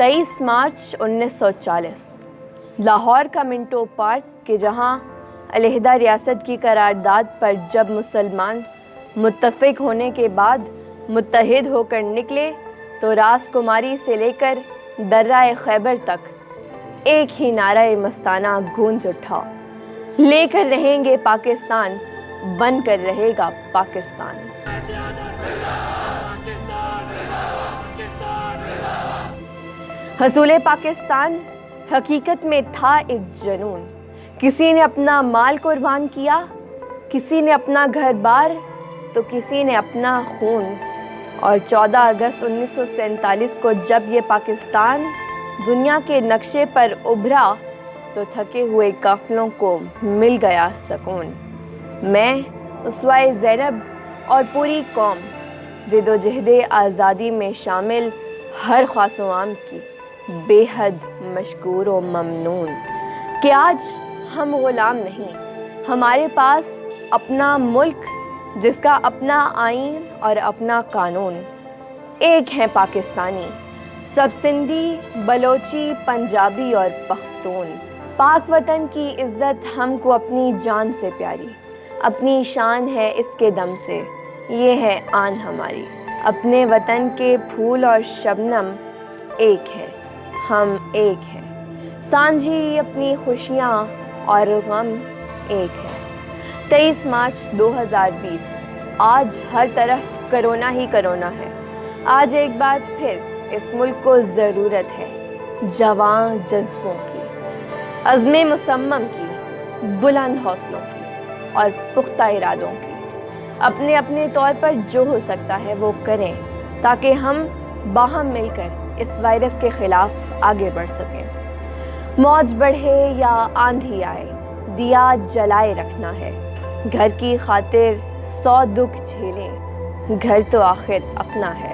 23 मार्च 1940 लाहौर का Minto park के जहां अलहदा रियासत की करारदाद पर जब मुसलमान मुत्तफिक होने के बाद मुत्तहिद होकर निकले तो राजकुमारी से लेकर दर्राए खैबर तक एक ही नारा मस्ताना गूंज उठा, लेकर रहेंगे पाकिस्तान, बनकर रहेगा पाकिस्तान। हसूल पाकिस्तान हकीकत में था एक जुनून। किसी ने अपना माल कुर्बान किया, किसी ने अपना घर बार, तो किसी ने अपना खून। और 14 अगस्त 1947 को जब ये पाकिस्तान दुनिया के नक्शे पर उभरा तो थके हुए काफिलों को मिल गया सुकून। मैं उसवाए ज़ैनब और पूरी कौम जिदोजहद आज़ादी में शामिल हर ख़ासवाम की बेहद मशकूर व ममनून कि आज हम ग़ुलाम नहीं, हमारे पास अपना मुल्क जिसका अपना आइन और अपना कानून। एक हैं पाकिस्तानी, सब सिंधी, बलोची, पंजाबी और पख्तून। पाक वतन की इज़्ज़त हमको अपनी जान से प्यारी, अपनी शान है इसके दम से, ये है आन हमारी। अपने वतन के फूल और शबनम एक है, हम एक हैं। सांझी अपनी खुशियाँ और गम एक है। 23 मार्च 2020 आज हर तरफ करोना ही करोना है। आज एक बार फिर इस मुल्क को ज़रूरत है जवां जज्बों की, अज़्म मुसम्मम की, बुलंद हौसलों की और पुख्ता इरादों की। अपने अपने तौर पर जो हो सकता है वो करें ताकि हम बाहम मिलकर इस वायरस के ख़िलाफ़ आगे बढ़ सकें। मौज बढ़े या आंधी आए, दिया जलाए रखना है। घर की खातिर 100 दुख झेलें, घर तो आखिर अपना है।